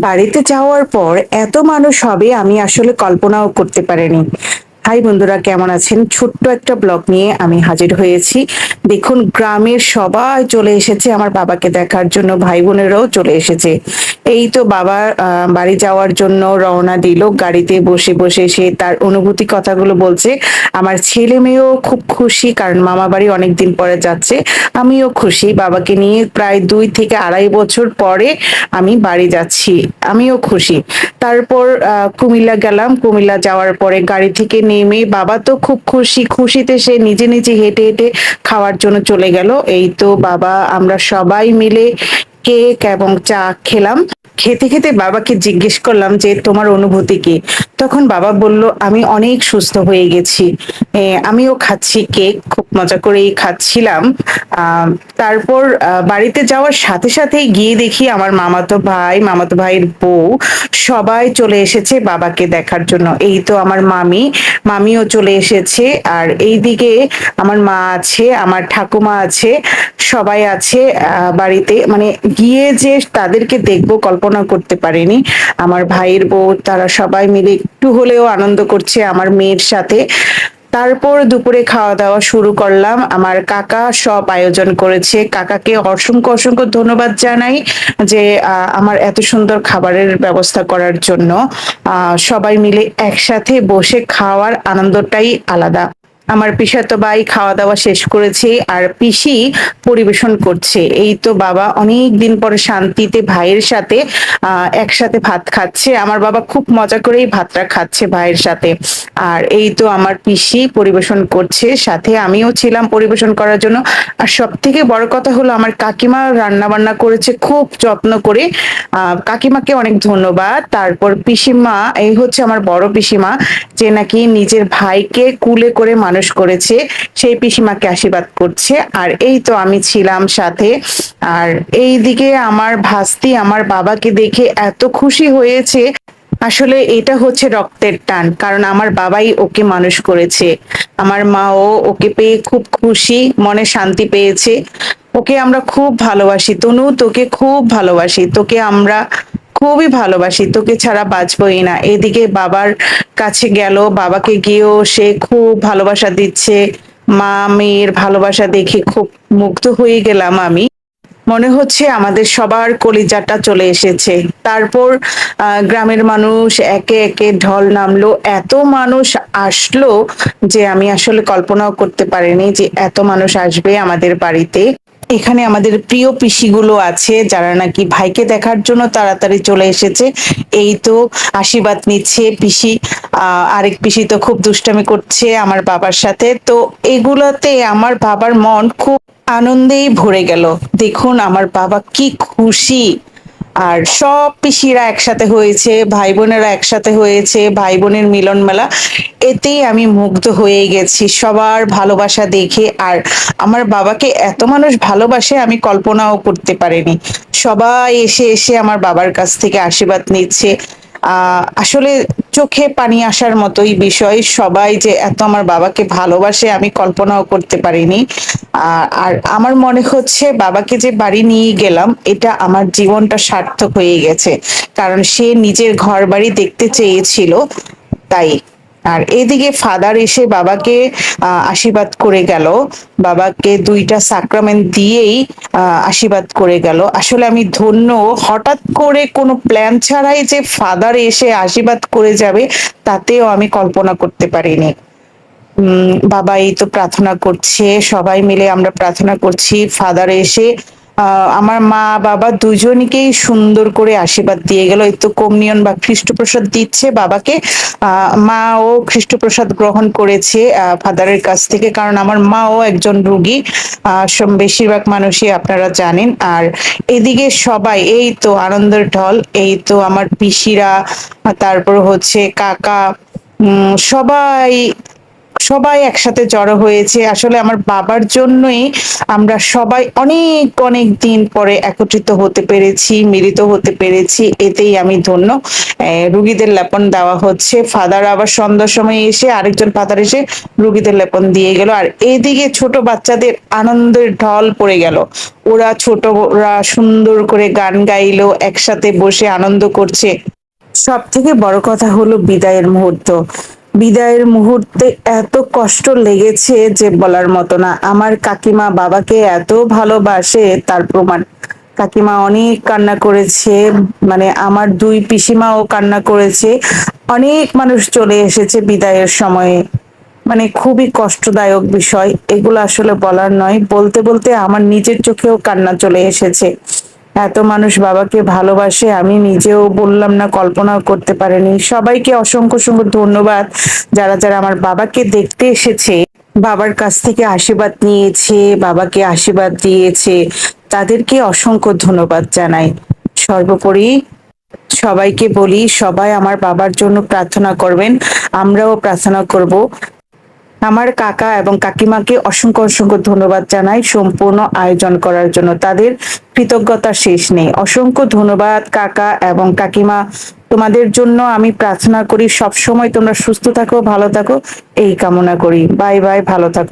বাড়িতে যাওয়ার পর এত মানুষ হবে আমি আসলে কল্পনাও করতে পারিনি। হাই বন্ধুরা, কেমন আছেন? ছোট্ট একটা ব্লগ নিয়ে আমি হাজির হয়েছি। দেখুন, গ্রামের সবাই চলে এসেছে আমার বাবাকে দেখার জন্য, ভাই বোনেরাও চলে এসেছে। এই তো বাবা বাড়ি যাওয়ার জন্য রওনা দিল। গাড়িতে বসে বসে সে তার অনুভূতি কথাগুলো বলছে। আমার ছেলে মেয়েও খুব খুশি, কারণ মামা বাড়ি অনেকদিন পরে যাচ্ছে। আমিও খুশি, বাবাকে নিয়ে প্রায় 2 থেকে আড়াই বছর পরে আমি বাড়ি যাচ্ছি। আমিও খুশি। তারপর কুমিল্লা গেলাম। কুমিল্লা যাওয়ার পরে গাড়ি থেকে নেমে বাবা তো খুব খুশি। খুশিতে সে নিজে নিজে হেঁটে হেঁটে খাওয়ার জন্য চলে গেল। এই তো বাবা আমরা সবাই মিলে কেক এবং চা খেলাম। খেতে খেতে বাবাকে জিজ্ঞেস করলাম যে তোমার অনুভূতি কি? তখন বাবা বলল আমি অনেক সুস্থ হয়ে গেছি। আমিও খাচ্ছি কেক, খুব মজা করেই খাচ্ছিলাম। আহ তারপর বাড়িতে যাওয়ার সাথে সাথেই গিয়ে দেখি আমার মামাতো ভাইয়ের বউ সবাই চলে এসেছে বাবাকে দেখার জন্য। এই তো আমার মামিও চলে এসেছে। আর এইদিকে আমার মা আছে, আমার ঠাকুমা আছে, সবাই আছে বাড়িতে। মানে গিয়ে যে তাদেরকে দেখবো কল্পনা করতে পারিনি। আমার ভাইয়ের বউ তারা সবাই মিলে একটু হলেও আনন্দ করছে আমার মেয়ের সাথে। তারপর দুপুরে খাওয়া দাওয়া শুরু করলাম। আমার কাকা সব আয়োজন করেছে। কাকাকে অসংখ্য অসংখ্য ধন্যবাদ জানাই যে আমার এত সুন্দর খাবারের ব্যবস্থা করার জন্য। সবাই মিলে একসাথে বসে খাওয়ার আনন্দটাই আলাদা। আমার পিসাতো ভাই খাওয়া দাওয়া শেষ করেছে, আর পিসি পরিবেশন করছে। এই তো বাবা অনেক দিন পরে শান্তিতে ভাইয়ের সাথে একসাথে ভাত খাচ্ছে। আমার বাবা খুব মজা করেই ভাতটা খাচ্ছে ভাইয়ের সাথে। আর এই তো আমার পিসি পরিবেশন করছে, সাথে আমিও ছিলাম পরিবেশন করার জন্য। আর সব থেকে বড় কথা হলো আমার কাকিমা রান্না বান্না করেছে খুব যত্ন করে। কাকিমাকে অনেক ধন্যবাদ। তারপর পিসিমা, এই হচ্ছে আমার বড় পিসিমা, যে নাকি নিজের ভাইকে কুলে করে মানুষ করেছে, সেই পিসিমাকে আশীর্বাদ করছে। আর এই তো আমি ছিলাম সাথে। আর এইদিকে আমার ভাস্তি আমার বাবাকে দেখে এত খুশি হয়েছে। আসলে এটা হচ্ছে রক্তের টান, কারণ আমার বাবাই ওকে মানুষ করেছে। আমার মাও ওকে পেয়ে খুব খুশি, মনে শান্তি পেয়েছে। ওকে আমরা খুব ভালোবাসি তনু, তোকে খুব ভালোবাসি, তোকে আমরা খুবই ভালোবাসি, তোকে ছাড়া বাঁচবই না। এদিকে বাবার কাছে গেল, বাবাকে গিয়েও সে খুব ভালোবাসা দিচ্ছে। মা মেয়ের ভালোবাসা দেখে খুব মুগ্ধ হয়ে গেলাম আমি। মনে হচ্ছে আমাদের সবার কলিজাটা চলে এসেছে। তারপর গ্রামের মানুষ একে একে ঢল নামলো, এত মানুষ আসলো যে আমি আসলে কল্পনাও করতে পারিনি যে এত মানুষ আসবে আমাদের বাড়িতে। এখানে আমাদের প্রিয় পিসিগুলো আছে যারা নাকি ভাইকে দেখার জন্য তাড়াতাড়ি চলে এসেছে। এই তো আশীর্বাদ নিচ্ছে পিসি। আরেক পিসি তো খুব দুষ্টামি করছে আমার বাবার সাথে। তো এগুলোতে আমার বাবার মন খুব আনন্দেই ভরে গেল। দেখুন আমার বাবা কি খুশি। আর সব পিসিরা একসাথে হয়েছে, ভাই বোনেরা একসাথে হয়েছে, ভাই বোনের মিলন মেলা। এতেই আমি মুগ্ধ হয়ে গেছি সবার ভালোবাসা দেখে। আর আমার বাবাকে এত মানুষ ভালোবাসে আমি কল্পনাও করতে পারিনি। সবাই এসে এসে আমার বাবার কাছ থেকে আশীর্বাদ নিচ্ছে। আসলে চোখে পানি আসার মতোই বিষয়। সবাই যে এত আমার বাবাকে ভালোবাসে আমি কল্পনাও করতে পারিনি। আর আমার মনে হচ্ছে বাবাকে যে বাড়ি নিয়ে গেলাম এটা আমার জীবনটা সার্থক হয়ে গেছে, কারণ সে নিজের ঘর বাড়ি দেখতে চেয়েছিল, তাই। আর এদিকে ফাদার এসে বাবাকে আশীর্বাদ করে গেল। বাবাকে 2টা সাক্রামেন্ট দিয়েই আশীর্বাদ করে গেল। আসলে আমি ধন্য, হঠাৎ করে কোনো প্ল্যান ছাড়াই যে ফাদার এসে আশীর্বাদ করে যাবে তাতেও আমি কল্পনা করতে পারিনি। বাবা এই তো প্রার্থনা করছে, সবাই মিলে আমরা প্রার্থনা করছি। ফাদার এসে আমার মা বাবা দুজনকেই সুন্দর করে আশীর্বাদ দিয়ে গেল। এই তো কমিউনিয়ন বা খ্রিস্টপ্রসাদ দিচ্ছে বাবাকে। মা ও খ্রিস্টপ্রসাদ গ্রহণ করেছে ফাদারের কাছ থেকে, কারণ আমার মাও একজন রোগী। বেশিরভাগ মানুষই আপনারা জানেন। আর এদিকে সবাই এই তো আনন্দের ঢল। এই তো আমার পিসিরা, তারপর হচ্ছে কাকা, সবাই সবাই একসাথে জড়ো হয়েছে। আসলে আমার বাবার জন্যই আমরা সবাই অনেক, অনেক দিন পরে একত্রিত হতে পেরেছি, মিলিত হতে পেরেছি। এতেই আমি ধন্য। রুগীদের লেপন দেওয়া হচ্ছে। ফাদার আবার সন্ধ্যার সময় এসে আরেকজন ফাদার এসে রুগীদের লেপন দিয়ে গেল। আর এইদিকে ছোট বাচ্চাদের আনন্দের ঢল পড়ে গেল। ওরা ছোটরা সুন্দর করে গান গাইলো, একসাথে বসে আনন্দ করছে। সব থেকে বড় কথা হলো বিদায়ের মুহূর্ত। বিদায়ের মুহূর্তে এত কষ্ট লেগেছে যে বলার মতো না। আমার কাকিমা বাবাকে এত ভালোবাসে তার প্রমাণ। কাকিমা অনেক কান্না করেছে, মানে আমার দুই পিসিমাও কান্না করেছে। অনেক মানুষ চলে এসেছে বিদায়ের সময়ে। মানে খুবই কষ্টদায়ক বিষয়। এগুলো আসলে বলার নয়। বলতে বলতে আমার নিজের চোখেও কান্না চলে এসেছে। এত মানুষ বাবাকে ভালোবাসে আমি নিজেও বললাম না, কল্পনাও করতে পারিনি। সবাইকে অসংখ্য অসংখ্য ধন্যবাদ যারা যারা আমার বাবাকে দেখতে এসেছে, বাবার কাছ থেকে আশীর্বাদ নিয়েছে, বাবাকে আশীর্বাদ দিয়েছে, তাদেরকে অসংখ্য ধন্যবাদ জানাই। সর্বোপরি সবাইকে বলি, সবাই আমার বাবার জন্য প্রার্থনা করবেন। আমরাও প্রার্থনা করব। আমার কাকা এবং কাকিমাকে অসংখ্য অসংখ্য ধন্যবাদ জানাই সম্পূর্ণ আয়োজন করার জন্য। তাদের কৃতজ্ঞতা শেষ নেই। অসংখ্য ধন্যবাদ কাকা এবং কাকিমা। তোমাদের জন্য আমি প্রার্থনা করি সব সময় তোমরা সুস্থ থাকো, ভালো থাকো, এই কামনা করি। বাই বাই, ভালো থাকো।